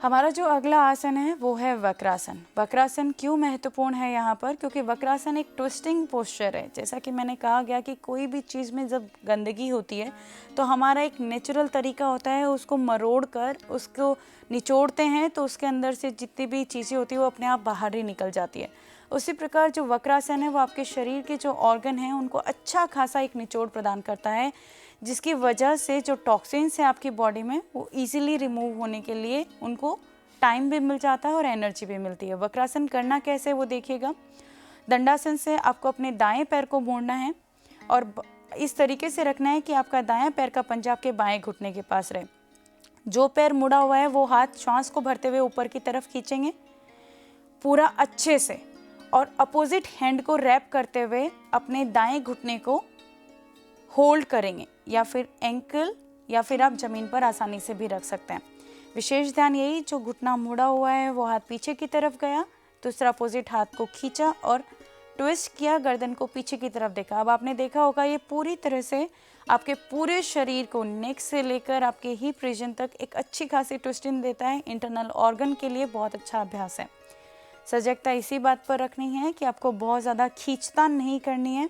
हमारा जो अगला आसन है वो है वक्रासन। वक्रासन क्यों महत्वपूर्ण है यहाँ पर? क्योंकि वक्रासन एक ट्विस्टिंग पोस्चर है। जैसा कि मैंने कहा गया कि कोई भी चीज़ में जब गंदगी होती है तो हमारा एक नेचुरल तरीका होता है उसको मरोड़ कर उसको निचोड़ते हैं, तो उसके अंदर से जितनी भी चीज़ें होती है वो अपने आप बाहर ही निकल जाती है। उसी प्रकार जो वक्रासन है वो आपके शरीर के जो ऑर्गन हैं उनको अच्छा खासा एक निचोड़ प्रदान करता है, जिसकी वजह से जो टॉक्सिन्स हैं आपकी बॉडी में वो इजीली रिमूव होने के लिए उनको टाइम भी मिल जाता है और एनर्जी भी मिलती है। वक्रासन करना कैसे वो देखिएगा। दंडासन से आपको अपने दाएं पैर को मोड़ना है और इस तरीके से रखना है कि आपका दायां पैर का पंजा आपके बाएं घुटने के पास रहे। जो पैर मुड़ा हुआ है वो हाथ श्वास को भरते हुए ऊपर की तरफ खींचेंगे पूरा अच्छे से, और अपोजिट हैंड को रैप करते हुए अपने दाएं घुटने को होल्ड करेंगे, या फिर एंकल या फिर आप ज़मीन पर आसानी से भी रख सकते हैं। विशेष ध्यान यही, जो घुटना मुड़ा हुआ है वो हाथ पीछे की तरफ गया, दूसरा अपोजिट हाथ को खींचा और ट्विस्ट किया, गर्दन को पीछे की तरफ देखा। अब आपने देखा होगा ये पूरी तरह से आपके पूरे शरीर को नेक से लेकर आपके हिप रीजन तक एक अच्छी खासी ट्विस्टिंग देता है। इंटरनल ऑर्गन के लिए बहुत अच्छा अभ्यास है। सजगता इसी बात पर रखनी है कि आपको बहुत ज़्यादा खींचतान नहीं करनी है।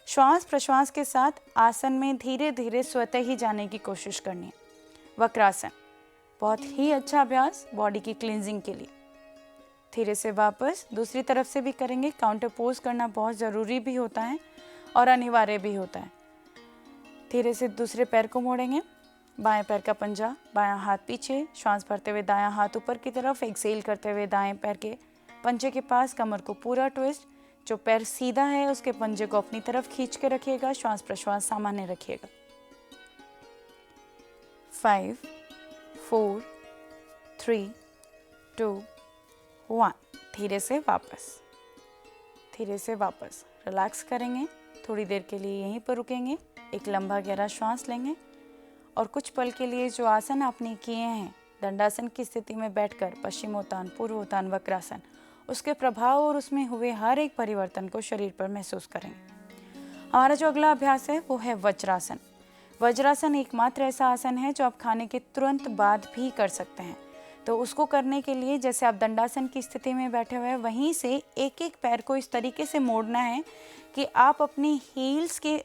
श्वास प्रश्वास के साथ आसन में धीरे धीरे स्वतः ही जाने की कोशिश करनी है। वक्रासन बहुत ही अच्छा अभ्यास बॉडी की क्लींजिंग के लिए। धीरे से वापस दूसरी तरफ से भी करेंगे। काउंटर पोज करना बहुत ज़रूरी भी होता है और अनिवार्य भी होता है। धीरे से दूसरे पैर को मोड़ेंगे, बाएं पैर का पंजा, बायां हाथ पीछे, श्वास भरते हुए दायां हाथ ऊपर की तरफ, एक्सेल करते हुए दाएं पैर के पंजे के पास कमर को पूरा ट्विस्ट। जो पैर सीधा है उसके पंजे को अपनी तरफ खींच के रखिएगा। श्वास प्रश्वास सामान्य रखिएगा। 5 4 3 2 1। धीरे से वापस रिलैक्स करेंगे। थोड़ी देर के लिए यहीं पर रुकेंगे, एक लंबा गहरा श्वास लेंगे और कुछ पल के लिए जो आसन आपने किए हैं दंडासन की स्थिति में बैठकर, पश्चिमोत्तान, पूर्वोत्तान, वक्रासन, उसके प्रभाव और उसमें हुए हर एक परिवर्तन को शरीर पर महसूस करेंगे। हमारा जो अगला अभ्यास है वो है वज्रासन। वज्रासन एकमात्र ऐसा आसन है जो आप खाने के तुरंत बाद भी कर सकते हैं। तो उसको करने के लिए जैसे आप दंडासन की स्थिति में बैठे हुए हैं वहीं से एक एक पैर को इस तरीके से मोड़ना है कि आप अपनी हील्स के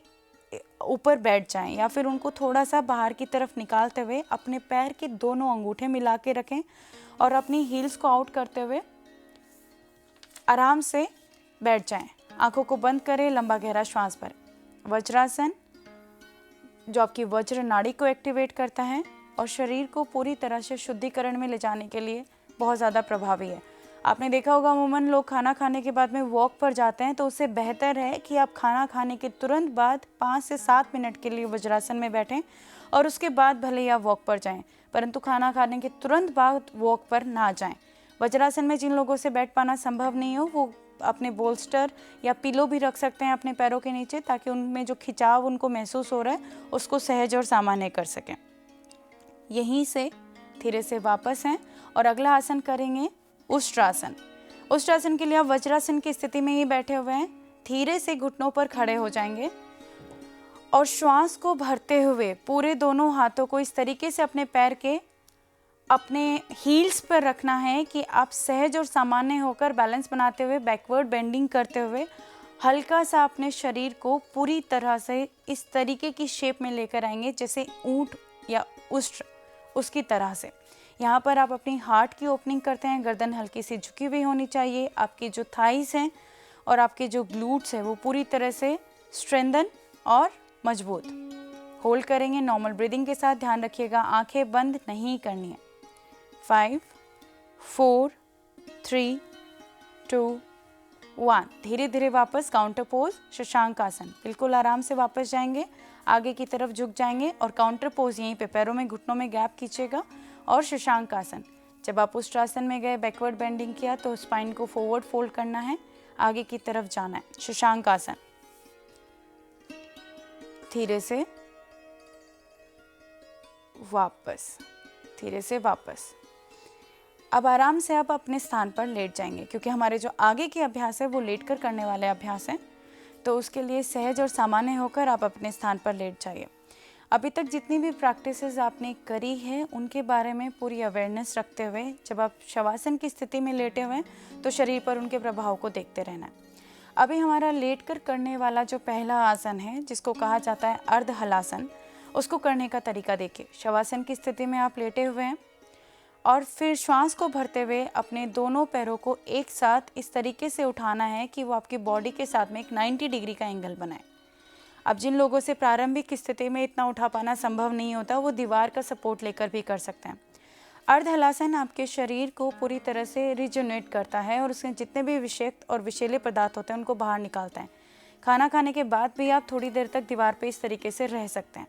ऊपर बैठ जाएं, या फिर उनको थोड़ा सा बाहर की तरफ निकालते हुए अपने पैर के दोनों अंगूठे मिला के रखें और अपनी हील्स को आउट करते हुए आराम से बैठ जाएं। आंखों को बंद करें, लंबा गहरा श्वास भरें। वज्रासन जो आपकी वज्र नाड़ी को एक्टिवेट करता है और शरीर को पूरी तरह से शुद्धिकरण में ले जाने के लिए बहुत ज़्यादा प्रभावी है। आपने देखा होगा अमूमन लोग खाना खाने के बाद में वॉक पर जाते हैं, तो उससे बेहतर है कि आप खाना खाने के तुरंत बाद 5 से 7 मिनट के लिए वज्रासन में बैठें और उसके बाद भले ही आप वॉक पर जाएं, परंतु खाना खाने के तुरंत बाद वॉक पर ना जाएं। वज्रासन में जिन लोगों से बैठ पाना संभव नहीं हो वो अपने बोल्स्टर या पिलो भी रख सकते हैं अपने पैरों के नीचे, ताकि उनमें जो खिंचाव उनको महसूस हो रहा है उसको सहज और सामान्य कर सकें। यहीं से धीरे से वापस हैं और अगला आसन करेंगे उष्ट्रासन। उष्ट्रासन के लिए आप वज्रासन की स्थिति में ही बैठे हुए हैं। धीरे से घुटनों पर खड़े हो जाएंगे और श्वास को भरते हुए पूरे दोनों हाथों को इस तरीके से अपने पैर के अपने हील्स पर रखना है कि आप सहज और सामान्य होकर बैलेंस बनाते हुए बैकवर्ड बेंडिंग करते हुए हल्का सा अपने शरीर को पूरी तरह से इस तरीके की शेप में लेकर आएंगे जैसे ऊंट या उष्ट्र, उसकी तरह से। यहाँ पर आप अपनी हार्ट की ओपनिंग करते हैं, गर्दन हल्की सी झुकी हुई होनी चाहिए, आपकी जो थाइस हैं और आपके जो ग्लूट्स हैं वो पूरी तरह से स्ट्रेंथन और मजबूत। होल्ड करेंगे नॉर्मल ब्रीदिंग के साथ, ध्यान रखिएगा आंखें बंद नहीं करनी है। 5 4 3 2 1। धीरे धीरे वापस काउंटर पोज शशांक आसन, बिल्कुल आराम से वापस जाएंगे, आगे की तरफ झुक जाएंगे और काउंटर पोज यहीं पे पैरों में घुटनों में गैप खींचेगा और शशांक आसन। जब आप उष्ट्रासन में गए, बैकवर्ड बेंडिंग किया तो स्पाइन को फॉरवर्ड फोल्ड करना है, आगे की तरफ जाना है। शशांक आसन, धीरे से वापस, धीरे से वापस। अब आराम से आप अपने स्थान पर लेट जाएंगे, क्योंकि हमारे जो आगे के अभ्यास है वो लेटकर करने वाले अभ्यास हैं, तो उसके लिए सहज और सामान्य होकर आप अपने स्थान पर लेट जाइए। अभी तक जितनी भी प्रैक्टिसेस आपने करी है उनके बारे में पूरी अवेयरनेस रखते हुए जब आप शवासन की स्थिति में लेटे हुए हैं तो शरीर पर उनके प्रभाव को देखते रहना है। अभी हमारा लेटकर करने वाला जो पहला आसन है जिसको कहा जाता है अर्ध हलासन, उसको करने का तरीका देखिए। शवासन की स्थिति में आप लेटे हुए हैं और फिर श्वास को भरते हुए अपने दोनों पैरों को एक साथ इस तरीके से उठाना है कि वो आपकी बॉडी के साथ में एक 90 डिग्री का एंगल बनाए। अब जिन लोगों से प्रारंभिक स्थिति में इतना उठा पाना संभव नहीं होता वो दीवार का सपोर्ट लेकर भी कर सकते हैं। अर्ध हलासन आपके शरीर को पूरी तरह से रिजुनेट करता है और उसके जितने भी विषाक्त और विषैले पदार्थ होते हैं उनको बाहर निकालता है। खाना खाने के बाद भी आप थोड़ी देर तक दीवार पे इस तरीके से रह सकते हैं।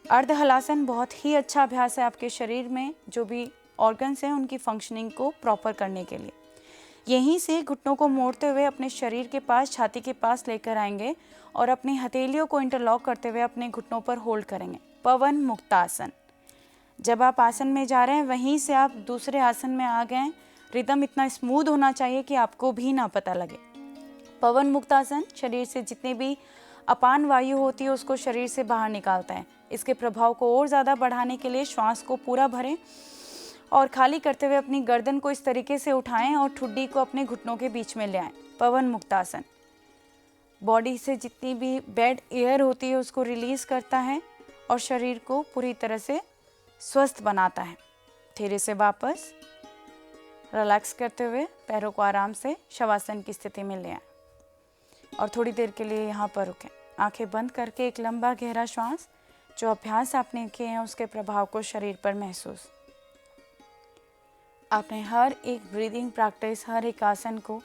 अर्ध हलासन बहुत ही अच्छा अभ्यास है आपके शरीर में जो भी ऑर्गन्स हैं उनकी फंक्शनिंग को प्रॉपर करने के लिए। यहीं से घुटनों को मोड़ते हुए अपने शरीर के पास, छाती के पास लेकर आएंगे और अपनी हथेलियों को इंटरलॉक करते हुए अपने घुटनों पर होल्ड करेंगे। पवन मुक्तासन। जब आप आसन में जा रहे हैं वहीं से आप दूसरे आसन में आ गए। रिदम इतना स्मूथ होना चाहिए कि आपको भी ना पता लगे। पवन मुक्तासन शरीर से जितने भी अपान वायु होती है उसको शरीर से बाहर निकालता है। इसके प्रभाव को और ज़्यादा बढ़ाने के लिए श्वास को पूरा भरें और खाली करते हुए अपनी गर्दन को इस तरीके से उठाएं और ठुड्डी को अपने घुटनों के बीच में ले आएं। पवन मुक्तासन बॉडी से जितनी भी बैड एयर होती है उसको रिलीज करता है और शरीर को पूरी तरह से स्वस्थ बनाता है। धीरे से वापस रिलैक्स करते हुए पैरों को आराम से शवासन की स्थिति में ले आएं और थोड़ी देर के लिए यहाँ पर रुकें। आंखें बंद करके एक लंबा गहरा श्वास, जो अभ्यास आपने किए हैं उसके प्रभाव को शरीर पर महसूस। आपने हर एक ब्रीदिंग प्रैक्टिस, हर एक आसन को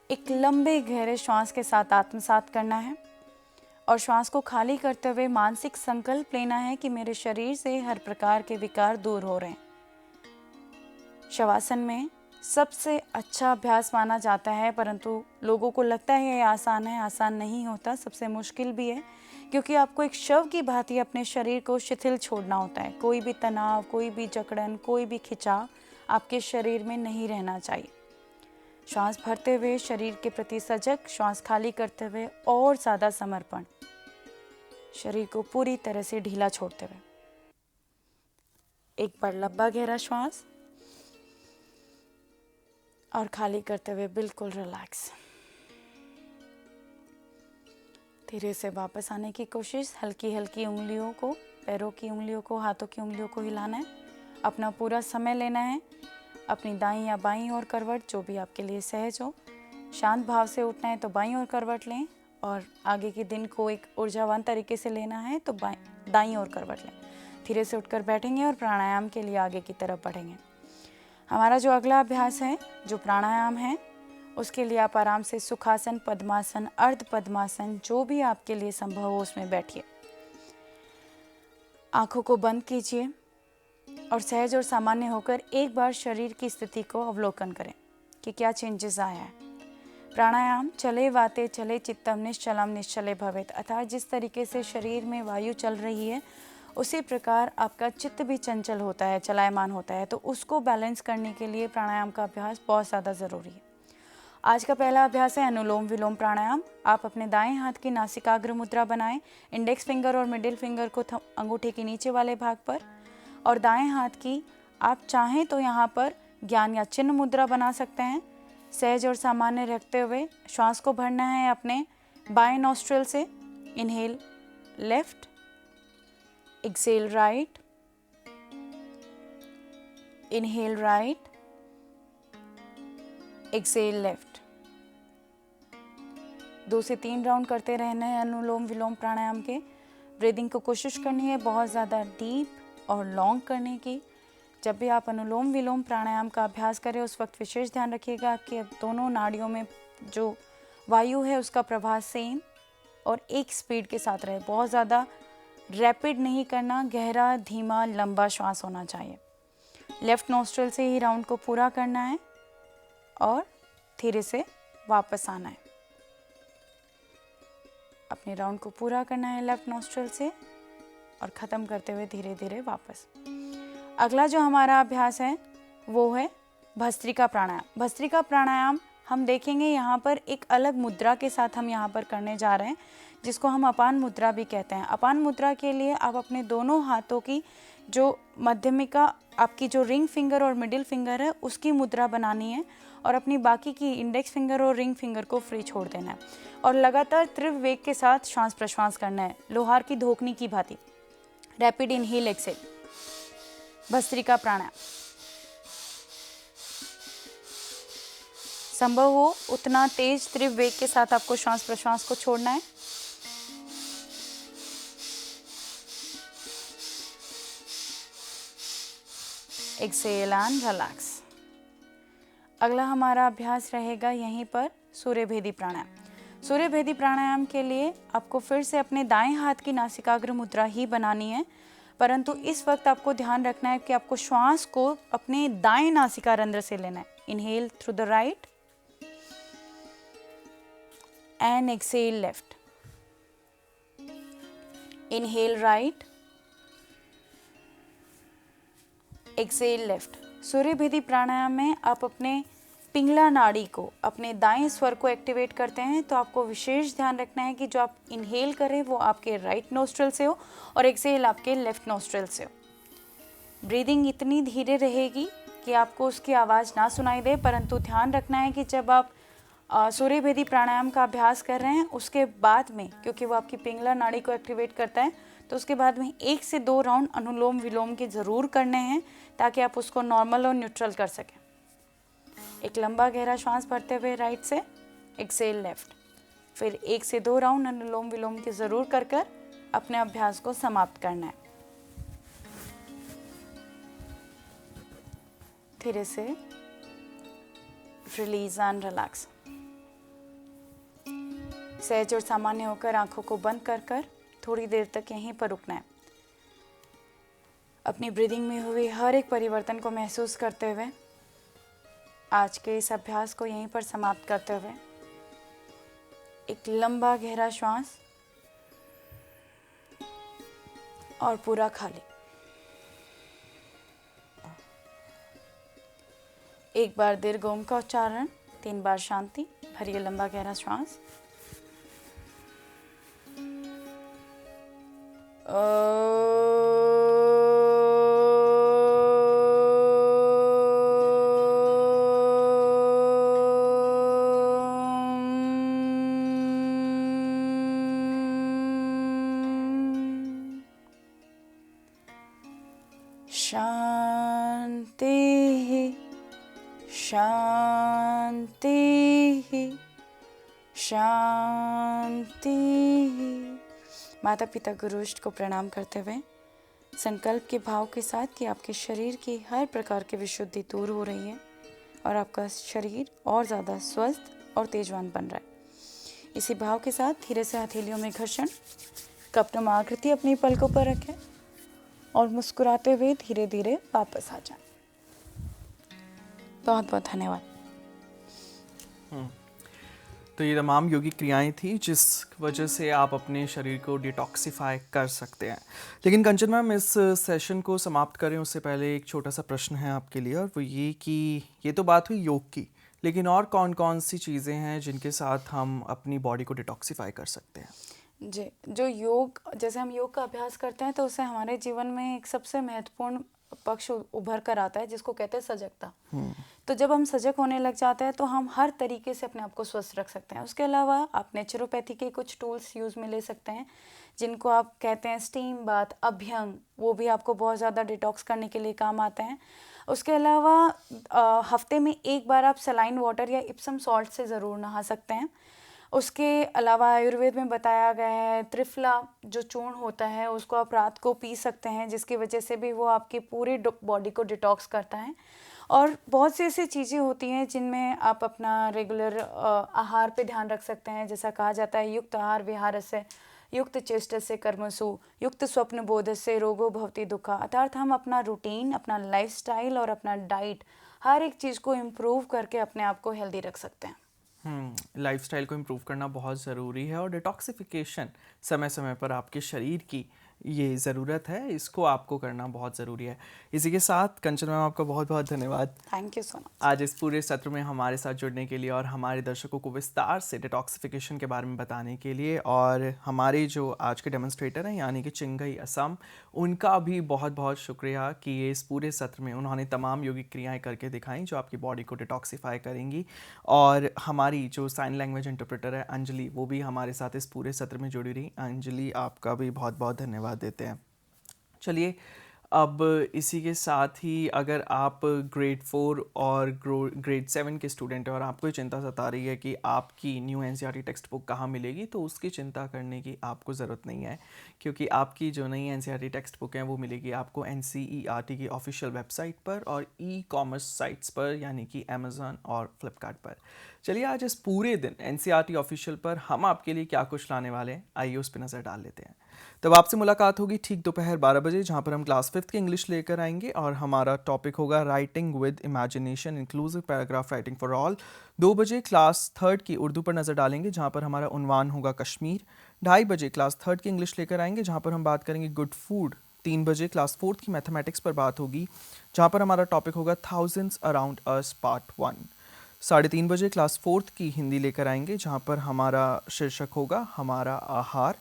एक लंबे गहरे श्वास के साथ आत्मसात करना है और श्वास को खाली करते हुए मानसिक संकल्प लेना है कि मेरे शरीर से हर प्रकार के विकार दूर हो रहे हैं। शवासन में सबसे अच्छा अभ्यास माना जाता है, परंतु लोगों को लगता है ये आसान है, आसान नहीं होता, सबसे मुश्किल भी है, क्योंकि आपको एक शव की भांति अपने शरीर को शिथिल छोड़ना होता है। कोई भी तनाव, कोई भी जकड़न, कोई भी खिंचाव आपके शरीर में नहीं रहना चाहिए। श्वास भरते हुए शरीर के प्रति सजग, श्वास खाली करते हुए और ज़्यादा समर्पण, शरीर को पूरी तरह से ढीला छोड़ते हुए एक बार लंबा गहरा श्वास और खाली करते हुए बिल्कुल रिलैक्स। धीरे से वापस आने की कोशिश। हल्की हल्की उंगलियों को, पैरों की उंगलियों को, हाथों की उंगलियों को हिलाना है। अपना पूरा समय लेना है। अपनी दाईं या बाईं ओर करवट, जो भी आपके लिए सहज हो। शांत भाव से उठना है तो बाईं ओर करवट लें और आगे के दिन को एक ऊर्जावान तरीके से लेना है तो दाईं ओर करवट लें। धीरे से उठकर बैठेंगे और प्राणायाम के लिए आगे की तरफ बढ़ेंगे। हमारा जो अगला अभ्यास है, जो प्राणायाम है, उसके लिए आप आराम से सुखासन, पद्मासन, अर्ध पद्मासन, जो भी आपके लिए संभव हो उसमें बैठिए। आंखों को बंद कीजिए और सहज और सामान्य होकर एक बार शरीर की स्थिति को अवलोकन करें कि क्या चेंजेस आया है। प्राणायाम चले वाते चले चित्तम निश्चलम निश्चले भवेत, अर्थात जिस तरीके से शरीर में वायु चल रही है उसी प्रकार आपका चित्त भी चंचल होता है, चलायमान होता है, तो उसको बैलेंस करने के लिए प्राणायाम का अभ्यास बहुत ज़्यादा ज़रूरी है। आज का पहला अभ्यास है अनुलोम विलोम प्राणायाम। आप अपने दाएं हाथ की नासिकाग्र मुद्रा बनाएं, इंडेक्स फिंगर और मिडिल फिंगर को अंगूठे के नीचे वाले भाग पर और दाएं हाथ की आप चाहें तो यहाँ पर ज्ञान या चिन्ह मुद्रा बना सकते हैं। सहज और सामान्य रखते हुए श्वास को भरना है अपने बाएं नॉस्ट्रिल से। Inhale left, exhale right, inhale right, exhale left. 2 से 3 राउंड करते रहना है अनुलोम विलोम प्राणायाम के। ब्रीदिंग को कोशिश करनी है बहुत ज़्यादा डीप और लॉन्ग करने की। जब भी आप अनुलोम विलोम प्राणायाम का अभ्यास करें उस वक्त विशेष ध्यान रखिएगा कि दोनों नाड़ियों में जो वायु है उसका प्रवाह सेम और एक स्पीड के साथ रहे। बहुत ज़्यादा रैपिड नहीं करना, गहरा धीमा लंबा श्वास होना चाहिए। लेफ्ट नोस्ट्रल से ही राउंड को पूरा करना है और धीरे से वापस आना है। अपने राउंड को पूरा करना है लेफ्ट नोस्ट्रल से और ख़त्म करते हुए धीरे धीरे वापस। अगला जो हमारा अभ्यास है वो है भस्त्रिका प्राणायाम। भस्त्रिका प्राणायाम हम देखेंगे यहाँ पर एक अलग मुद्रा के साथ हम यहाँ पर करने जा रहे हैं, जिसको हम अपान मुद्रा भी कहते हैं। अपान मुद्रा के लिए आप अपने दोनों हाथों की जो मध्यमिका, आपकी जो रिंग फिंगर और मिडिल फिंगर है उसकी मुद्रा बनानी है और अपनी बाकी की इंडेक्स फिंगर और रिंग फिंगर को फ्री छोड़ देना है और लगातार तीव्र वेग के साथ श्वास प्रश्वास करना है, लोहार की धोखनी की भांति। Rapid inhale exhale. Bhastrika pranayama. संभव हो उतना तेज तीव्र वेग के साथ आपको श्वास प्रश्वास को छोड़ना है। Exhale and relax. अगला हमारा अभ्यास रहेगा यहीं पर सूर्यभेदी प्राणायाम। सूर्यभेदी प्राणायाम के लिए आपको फिर से अपने दाएं हाथ की नासिकाग्र मुद्रा ही बनानी है, परंतु इस वक्त आपको ध्यान रखना है कि आपको श्वास को अपने दाएं नासिका रंध्र से लेना है। Inhale through the right and exhale left. Inhale right, exhale left. सूर्यभेदी प्राणायाम में आप अपने पिंगला नाड़ी को, अपने दाएं स्वर को एक्टिवेट करते हैं, तो आपको विशेष ध्यान रखना है कि जो आप इनहेल करें वो आपके राइट नोस्ट्रल से हो और एक्सेल आपके लेफ्ट नोस्ट्रल से हो। ब्रीदिंग इतनी धीरे रहेगी कि आपको उसकी आवाज़ ना सुनाई दे, परंतु ध्यान रखना है कि जब आप सूर्यभेदी प्राणायाम का अभ्यास कर रहे हैं उसके बाद में, क्योंकि वो आपकी पिंगला नाड़ी को एक्टिवेट करता है, तो उसके बाद में 1 से 2 राउंड अनुलोम विलोम के ज़रूर करने हैं ताकि आप उसको नॉर्मल और न्यूट्रल कर सकें। एक लंबा गहरा श्वास भरते हुए राइट से, एक्सेल लेफ्ट। फिर 1 से 2 राउंड अनुलोम विलोम के ज़रूर कर अपने अभ्यास को समाप्त करना है। धीरे से रिलीज एंड रिलैक्स। सहज और सामान्य होकर आंखों को बंद कर थोड़ी देर तक यहीं पर रुकना है। अपनी ब्रीदिंग में हुए हर एक परिवर्तन को महसूस करते हुए आज के इस अभ्यास को यहीं पर समाप्त करते हुए एक लंबा गहरा श्वास और पूरा खाली। एक बार दीर्घ ओम का उच्चारण, 3 बार शांति, भरिए लंबा गहरा श्वास। शांति शांति शांति। माता पिता गुरु इष्ट को प्रणाम करते हुए संकल्प के भाव के साथ कि आपके शरीर की हर प्रकार की विशुद्धि दूर हो रही है और आपका शरीर और ज़्यादा स्वस्थ और तेजवान बन रहा है। इसी भाव के साथ धीरे से हथेलियों में घर्षण, कपनुमा आकृति अपनी पलकों पर रखें और मुस्कुराते हुए धीरे धीरे वापस आ जाएं। बहुत बहुत धन्यवाद। तो ये तमाम योगिक क्रियाएं थी जिस वजह से आप अपने शरीर को डिटॉक्सिफाई कर सकते हैं। लेकिन कंचन मैम, इस सेशन को समाप्त करें उससे पहले एक छोटा सा प्रश्न है आपके लिए, और वो ये कि ये तो बात हुई योग की, लेकिन और कौन कौन सी चीज़ें हैं जिनके साथ हम अपनी बॉडी को डिटॉक्सिफाई कर सकते हैं? जी, जो योग, जैसे हम योग का अभ्यास करते हैं तो उससे हमारे जीवन में एक सबसे महत्वपूर्ण पक्ष उभर कर आता है जिसको कहते हैं सजगता। तो जब हम सजग होने लग जाते हैं तो हम हर तरीके से अपने आप को स्वस्थ रख सकते हैं। उसके अलावा आप नेचुरोपैथी के कुछ टूल्स यूज़ में ले सकते हैं जिनको आप कहते हैं स्टीम बाथ, अभ्यंग, वो भी आपको बहुत ज़्यादा डिटॉक्स करने के लिए काम आते हैं। उसके अलावा हफ्ते में एक बार आप सलाइन वाटर या इप्सम सॉल्ट से ज़रूर नहा सकते हैं। उसके अलावा आयुर्वेद में बताया गया है त्रिफला जो चूर्ण होता है उसको आप रात को पी सकते हैं, जिसकी वजह से भी वो आपकी पूरी बॉडी को डिटॉक्स करता है। और बहुत सी ऐसी चीज़ें होती हैं जिनमें आप अपना रेगुलर आहार पे ध्यान रख सकते हैं। जैसा कहा जाता है युक्त आहार विहारस्य युक्त चेष्टस्य कर्मसु युक्त स्वप्न बोधस्य रोगो भवति दुःखा। अर्थात हम अपना रूटीन, अपना लाइफस्टाइल और अपना डाइट हर एक चीज़ को इम्प्रूव करके अपने आप को हेल्दी रख सकते हैं। लाइफस्टाइल को इम्प्रूव करना बहुत ज़रूरी है और डिटॉक्सिफिकेशन समय समय पर आपके शरीर की ये ज़रूरत है, इसको आपको करना बहुत ज़रूरी है। इसी के साथ कंचन मैम आपका बहुत बहुत धन्यवाद। Thank you so much. आज इस पूरे सत्र में हमारे साथ जुड़ने के लिए और हमारे दर्शकों को विस्तार से डिटॉक्सिफिकेशन के बारे में बताने के लिए। और हमारे जो आज के डेमोन्स्ट्रेटर हैं यानी कि चिंगई असम, उनका भी बहुत बहुत शुक्रिया कि ये इस पूरे सत्र में उन्होंने तमाम योगिक क्रियाएं करके दिखाई जो आपकी बॉडी को डिटॉक्सिफाई करेंगी। और हमारी जो साइन लैंग्वेज इंटरप्रेटर है अंजलि, वो भी हमारे साथ इस पूरे सत्र में जुड़ी रही। अंजलि, आपका भी बहुत बहुत धन्यवाद देते हैं। चलिए, अब इसी के साथ ही अगर आप ग्रेड 4 और ग्रेड 7 के स्टूडेंट हैं और आपको ये चिंता सता रही है कि आपकी न्यू एनसीईआरटी टेक्स्ट बुक कहाँ मिलेगी, तो उसकी चिंता करने की आपको ज़रूरत नहीं है, क्योंकि आपकी जो नई एनसीईआरटी टेक्स्ट बुक है वो मिलेगी आपको एनसीईआरटी की ऑफिशियल वेबसाइट पर और ई कॉमर्स साइट्स पर यानी कि अमेज़न और फ्लिपकार्ट पर। चलिए, आज इस पूरे दिन एनसीईआरटी ऑफिशियल पर हम आपके लिए क्या कुछ लाने वाले हैं, आइए उस पर नज़र डाल लेते हैं। तब आपसे मुलाकात होगी ठीक दोपहर 12 बजे, जहां पर हम क्लास 5th की इंग्लिश लेकर आएंगे और हमारा टॉपिक होगा writing with imagination inclusive paragraph writing for all. 2 बजे क्लास 3rd की उर्दू पर नज़र डालेंगे जहां पर हमारा उन्वान होगा कश्मीर। 2:30 बजे क्लास 3rd की इंग्लिश लेकर आएंगे जहां पर हम बात करेंगे गुड फूड। 3 बजे क्लास 4th की मैथमेटिक्स पर बात होगी जहां पर हमारा टॉपिक होगा थाउजेंड्स अराउंड अस पार्ट 1। 3:30 बजे क्लास 4th की हिंदी लेकर आएंगे जहां पर हमारा शीर्षक होगा हमारा आहार।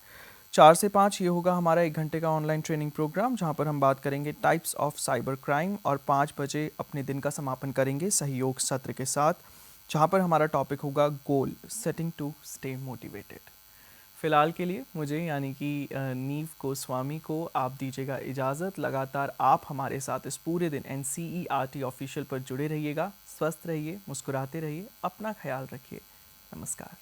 4 से 5 ये होगा हमारा 1 घंटे का ऑनलाइन ट्रेनिंग प्रोग्राम जहां पर हम बात करेंगे टाइप्स ऑफ साइबर क्राइम। और 5 बजे अपने दिन का समापन करेंगे सहयोग सत्र के साथ, जहां पर हमारा टॉपिक होगा goal setting to stay motivated. फ़िलहाल के लिए मुझे यानी कि नीव गोस्वामी को आप दीजिएगा इजाज़त। लगातार आप हमारे साथ इस पूरे दिन एनसीईआरटी ऑफिशियल पर जुड़े रहिएगा। स्वस्थ रहिए, मुस्कुराते रहिए, अपना ख्याल रखिए। नमस्कार।